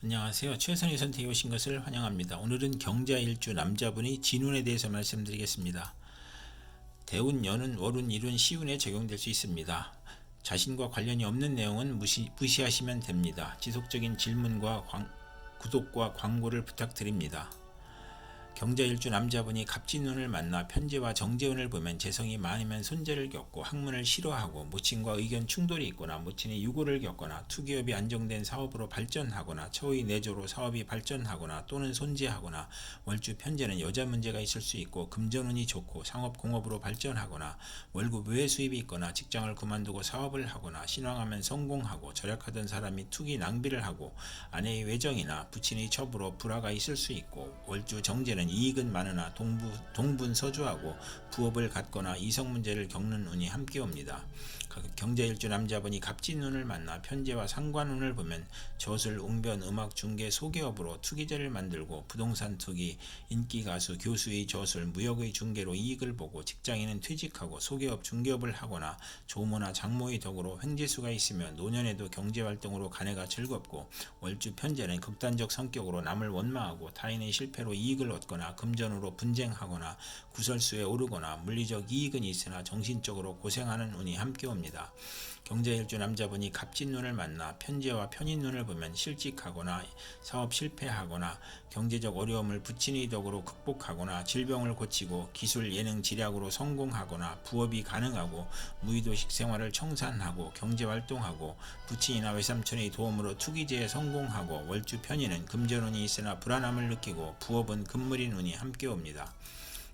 안녕하세요. 최선의 선택에 오신 것을 환영합니다. 오늘은 경자일주 남자분의 진운에 대해서 말씀드리겠습니다. 대운, 연운, 월운, 일운, 시운에 적용될 수 있습니다. 자신과 관련이 없는 내용은 무시하시면 됩니다. 지속적인 질문과 구독과 광고를 부탁드립니다. 경자일주 남자분이 갑진운을 만나 편재와 정재운을 보면 재성이 많으면 손재를 겪고 학문을 싫어하고 모친과 의견 충돌이 있거나 모친이 유고를 겪거나 투기업이 안정된 사업으로 발전하거나 처의 내조로 사업이 발전하거나 또는 손재하거나 월주 편재는 여자 문제가 있을 수 있고 금전운이 좋고 상업공업으로 발전하거나 월급 외 수입이 있거나 직장을 그만두고 사업을 하거나 신앙하면 성공하고 절약하던 사람이 투기 낭비를 하고 아내의 외정이나 부친의 첩으로 불화가 있을 수 있고 월주 정재는 이익은 많으나 동분서주하고 부업을 갖거나 이성 문제를 겪는 운이 함께 옵니다. 경자일주 남자분이 갑진운을 만나 편재와 상관운을 보면 저술, 웅변, 음악, 중개, 소개업으로 투기재를 만들고 부동산 투기, 인기가수, 교수의 저술, 무역의 중개로 이익을 보고 직장인은 퇴직하고 소개업, 중개업을 하거나 조모나 장모의 덕으로 횡재수가 있으며 노년에도 경제활동으로 가내가 즐겁고 월주 편재는 극단적 성격으로 남을 원망하고 타인의 실패로 이익을 얻거나 금전으로 분쟁하거나 구설수에 오르거나 물리적 이익은 있으나 정신적으로 고생하는 운이 함께 옵니다. 경자일주 남자분이 갑진운을 만나 편재와 편인운을 보면 실직하거나 사업 실패하거나 경제적 어려움을 부친의 덕으로 극복하거나 질병을 고치고 기술, 예능, 지략으로 성공하거나 부업이 가능하고 무의도식 생활을 청산하고 경제활동하고 부친이나 외삼촌의 도움으로 투기재에 성공하고 월주 편인은 금전운이 있으나 불안함을 느끼고 부업은 금물인 운이 함께 옵니다.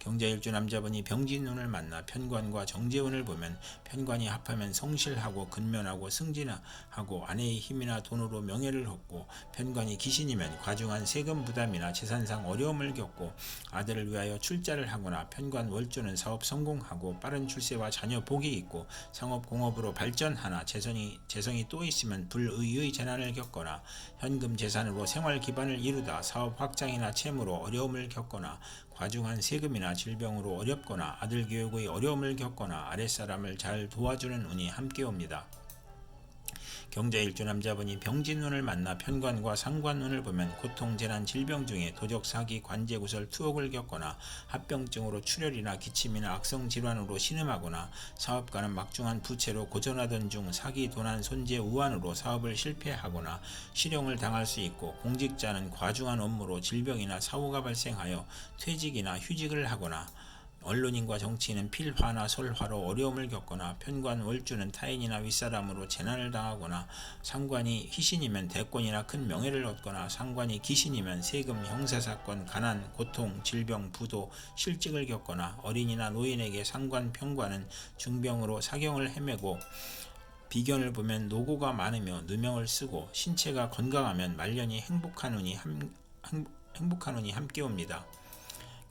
경자일주 남자분이 병진운을 만나 편관과 정재운을 보면 편관이 합하면 성실하고 근면하고 승진하고 아내의 힘이나 돈으로 명예를 얻고 편관이 기신이면 과중한 세금 부담이나 재산상 어려움을 겪고 아들을 위하여 출자를 하거나 편관 월주는 사업 성공하고 빠른 출세와 자녀 복이 있고 상업공업으로 발전하나 재성이 또 있으면 불의의 재난을 겪거나 현금 재산으로 생활 기반을 이루다 사업 확장이나 채무로 어려움을 겪거나 과중한 세금이나 질병으로 어렵거나 아들 교육의 어려움을 겪거나 아랫사람을 잘 도와주는 운이 함께 옵니다. 경자일주 남자분이 병진운을 만나 편관과 상관운을 보면 고통, 재난, 질병 중에 도적, 사기, 관제구설, 투옥을 겪거나 합병증으로 출혈이나 기침이나 악성 질환으로 신음하거나 사업가는 막중한 부채로 고전하던 중 사기, 도난, 손재, 우환으로 사업을 실패하거나 실형을 당할 수 있고 공직자는 과중한 업무로 질병이나 사고가 발생하여 퇴직이나 휴직을 하거나 언론인과 정치인은 필화나 설화로 어려움을 겪거나 편관 월주는 타인이나 윗사람으로 재난을 당하거나 상관이 희신이면 대권이나 큰 명예를 얻거나 상관이 기신이면 세금, 형사사건, 가난, 고통, 질병, 부도, 실직을 겪거나 어린이나 노인에게 상관, 편관은 중병으로 사경을 헤매고 비견을 보면 노고가 많으며 누명을 쓰고 신체가 건강하면 말년이 행복한 운이 함께 옵니다.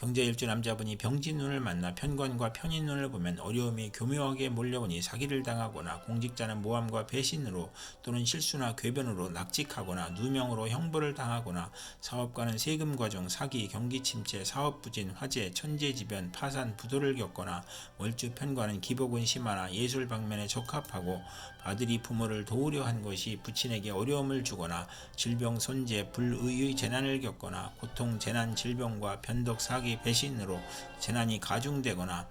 경자일주 남자분이 병진운을 만나 편관과 편인운을 보면 어려움이 교묘하게 몰려오니 사기를 당하거나 공직자는 모함과 배신으로 또는 실수나 궤변으로 낙직하거나 누명으로 형벌을 당하거나 사업가는 세금 과중, 사기, 경기 침체, 사업 부진, 화재, 천재지변, 파산, 부도를 겪거나 월주 편관은 기복은 심하나 예술 방면에 적합하고 아들이 부모를 도우려 한 것이 부친에게 어려움을 주거나 질병, 손재, 불의의 재난을 겪거나 고통, 재난, 질병과 변덕, 사기, 배신으로 재난이 가중되거나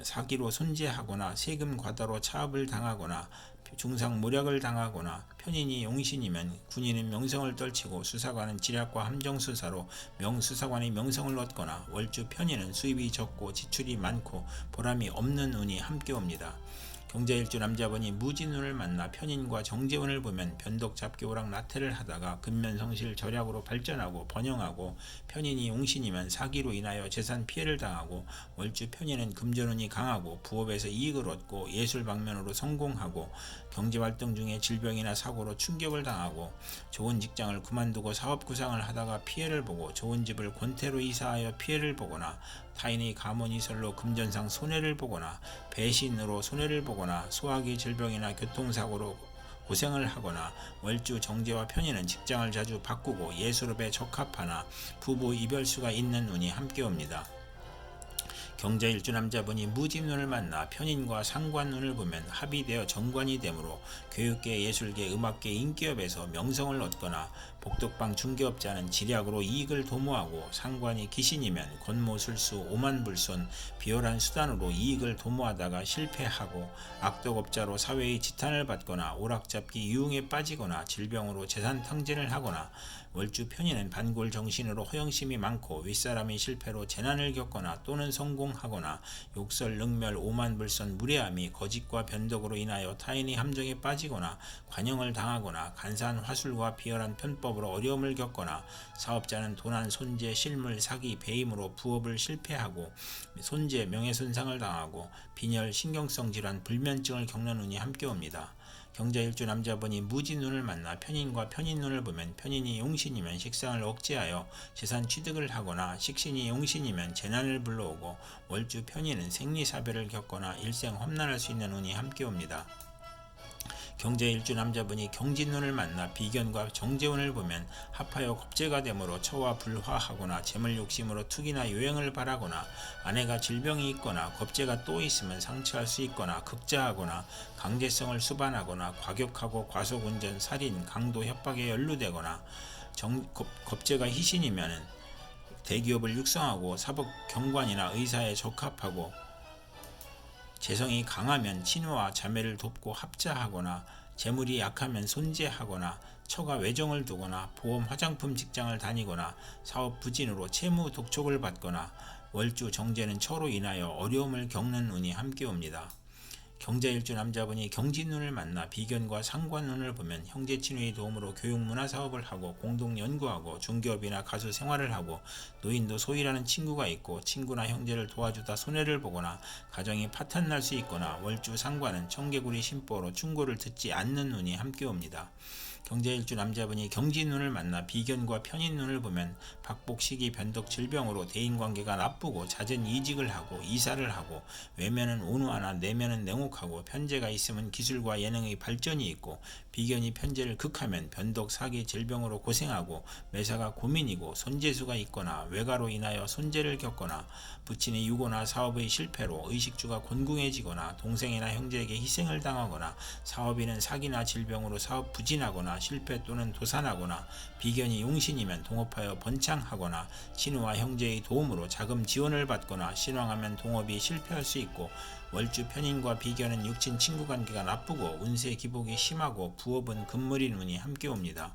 사기로 손재하거나 세금 과다로 차압을 당하거나 중상 모략을 당하거나 편인이 용신이면 군인은 명성을 떨치고 수사관은 지략과 함정수사로 명수사관의 명성을 얻거나 월주 편인은 수입이 적고 지출이 많고 보람이 없는 운이 함께 옵니다. 경자일주 남자분이 무진운을 만나 편인과 정재운을 보면 변덕, 잡기, 오락, 나태를 하다가 근면성실, 절약으로 발전하고 번영하고 편인이 용신이면 사기로 인하여 재산 피해를 당하고 월주 편인은 금전운이 강하고 부업에서 이익을 얻고 예술 방면으로 성공하고 경제활동 중에 질병이나 사고로 충격을 당하고 좋은 직장을 그만두고 사업 구상을 하다가 피해를 보고 좋은 집을 권태로 이사하여 피해를 보거나 타인의 가문이설로 금전상 손해를 보거나 배신으로 손해를 보거나 소화기 질병이나 교통사고로 고생을 하거나 월주 정재와 편인은 직장을 자주 바꾸고 예술업에 적합하나 부부 이별수가 있는 운이 함께 옵니다. 경자일주 남자분이 무진운을 만나 편인과 상관운을 보면 합의되어 정관이 되므로 교육계, 예술계, 음악계, 인기업에서 명성을 얻거나 복덕방 중개업자는 지략으로 이익을 도모하고 상관이 귀신이면 권모술수, 오만불손, 비열한 수단으로 이익을 도모하다가 실패하고 악덕업자로 사회의 지탄을 받거나 오락잡기 유흥에 빠지거나 질병으로 재산 탕진을 하거나 월주 편인은 반골 정신으로 허영심이 많고 윗사람의 실패로 재난을 겪거나 또는 성공하거나 욕설, 능멸, 오만불선, 무례함이 거짓과 변덕으로 인하여 타인의 함정에 빠지거나 관용을 당하거나 간사한 화술과 비열한 편법으로 어려움을 겪거나 사업자는 도난, 손재, 실물, 사기, 배임으로 부업을 실패하고 손재, 명예손상을 당하고 빈혈, 신경성 질환, 불면증을 겪는 운이 함께 옵니다. 경자일주 남자분이 무진운을 만나 편인과 편인운을 보면 편인이 용신이면 식상을 억제하여 재산 취득을 하거나 식신이 용신이면 재난을 불러오고 월주 편인은 생리사별을 겪거나 일생 험난할 수 있는 운이 함께 옵니다. 경자일주 남자분이 경진운을 만나 비견과 정제운을 보면 합하여 겁재가 되므로 처와 불화하거나 재물욕심으로 투기나 요행을 바라거나 아내가 질병이 있거나 겁재가 또 있으면 상처할 수 있거나 극자하거나 강제성을 수반하거나 과격하고 과속운전, 살인, 강도, 협박에 연루되거나 겁재가 희신이면 대기업을 육성하고 사법 경관이나 의사에 적합하고 재성이 강하면 친우와 자매를 돕고 합자하거나 재물이 약하면 손재하거나 처가 외정을 두거나 보험 화장품 직장을 다니거나 사업 부진으로 채무 독촉을 받거나 월주 정제는 처로 인하여 어려움을 겪는 운이 함께 옵니다. 경자일주 남자분이 경진운을 만나 비견과 상관운을 보면 형제 친구의 도움으로 교육 문화 사업을 하고 공동 연구하고 중개업이나 가수 생활을 하고 노인도 소희라는 친구가 있고 친구나 형제를 도와주다 손해를 보거나 가정이 파탄 날 수 있거나 월주 상관은 청개구리 심보로 충고를 듣지 않는 운이 함께 옵니다. 경자일주 남자분이 경진운을 만나 비견과 편인운을 보면 박복, 시기, 변덕, 질병으로 대인관계가 나쁘고 잦은 이직을 하고 이사를 하고 외면은 온화나 내면은 냉혹하고 편재가 있으면 기술과 예능의 발전이 있고 비견이 편재를 극하면 변덕, 사기, 질병으로 고생하고 매사가 고민이고 손재수가 있거나 외가로 인하여 손재를 겪거나 부친의 유고나 사업의 실패로 의식주가 곤궁해지거나 동생이나 형제에게 희생을 당하거나 사업인은 사기나 질병으로 사업 부진하거나 실패 또는 도산하거나 비견이 용신이면 동업하여 번창하거나 친우와 형제의 도움으로 자금 지원을 받거나 신왕하면 동업이 실패할 수 있고 월주 편인과 비견은 육친 친구 관계가 나쁘고 운세 기복이 심하고 부업은 금물인 운이 함께 옵니다.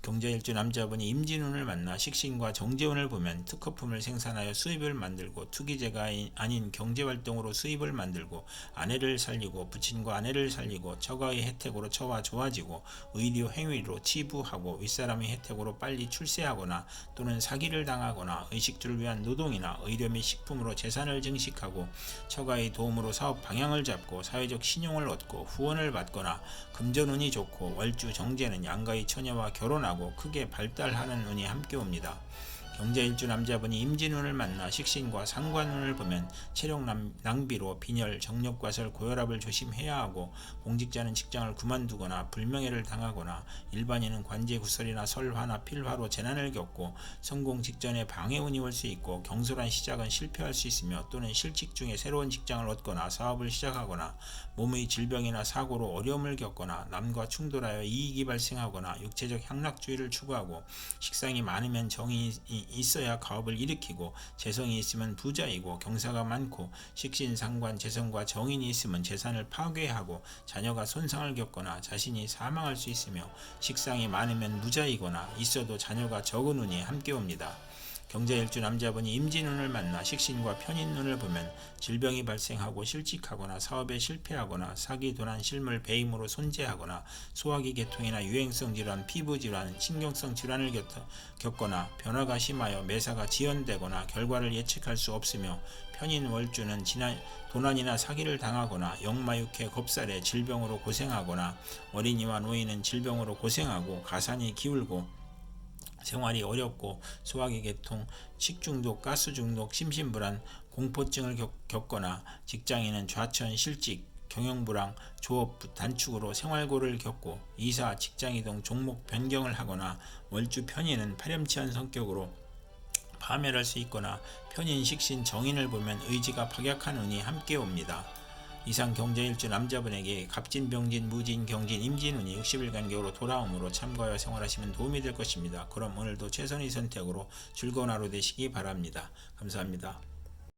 경자일주 남자분이 임진운을 만나 식신과 정제운을 보면 특허품을 생산하여 수입을 만들고 투기제가 아닌 경제활동으로 수입을 만들고 아내를 살리고 부친과 아내를 살리고 처가의 혜택으로 처와 좋아지고 의료 행위로 치부하고 윗사람의 혜택으로 빨리 출세하거나 또는 사기를 당하거나 의식주를 위한 노동이나 의료 및 식품으로 재산을 증식하고 처가의 도움으로 사업 방향을 잡고 사회적 신용을 얻고 후원을 받거나 금전운이 좋고 월주 정제는 양가의 처녀와 결혼하고 크게 발달하는 운이 함께 옵니다. 경자일주 남자분이 임진운을 만나 식신과 상관운을 보면 체력 낭비로 빈혈, 정력과설, 고혈압을 조심해야 하고 공직자는 직장을 그만두거나 불명예를 당하거나 일반인은 관제구설이나 설화나 필화로 재난을 겪고 성공 직전에 방해운이 올 수 있고 경솔한 시작은 실패할 수 있으며 또는 실직 중에 새로운 직장을 얻거나 사업을 시작하거나 몸의 질병이나 사고로 어려움을 겪거나 남과 충돌하여 이익이 발생하거나 육체적 향락주의를 추구하고 식상이 많으면 정이 있어야 가업을 일으키고 재성이 있으면 부자이고 경사가 많고 식신, 상관, 재성과 정인이 있으면 재산을 파괴하고 자녀가 손상을 겪거나 자신이 사망할 수 있으며 식상이 많으면 무자이거나 있어도 자녀가 적은 운이 함께 옵니다. 경자일주 남자분이 임진운을 만나 식신과 편인운을 보면 질병이 발생하고 실직하거나 사업에 실패하거나 사기, 도난, 실물, 배임으로 손재하거나 소화기 계통이나 유행성 질환, 피부 질환, 신경성 질환을 겪거나 변화가 심하여 매사가 지연되거나 결과를 예측할 수 없으며 편인 월주는 도난이나 사기를 당하거나 역마육해 겁살에 질병으로 고생하거나 어린이와 노인은 질병으로 고생하고 가산이 기울고 생활이 어렵고 소화기 계통, 식중독, 가스중독, 심신불안, 공포증을 겪거나 직장인은 좌천, 실직, 경영불황, 조업 단축으로 생활고를 겪고 이사, 직장이동, 종목 변경을 하거나 월주 편인은 파렴치한 성격으로 파멸할 수 있거나 편인, 식신, 정인을 보면 의지가 박약한 운이 함께 옵니다. 이상 경자일주 남자분에게 갑진, 병진, 무진, 경진, 임진운이 60일 간격으로 돌아오므로 참고하여 생활하시면 도움이 될 것입니다. 그럼 오늘도 최선의 선택으로 즐거운 하루 되시기 바랍니다. 감사합니다.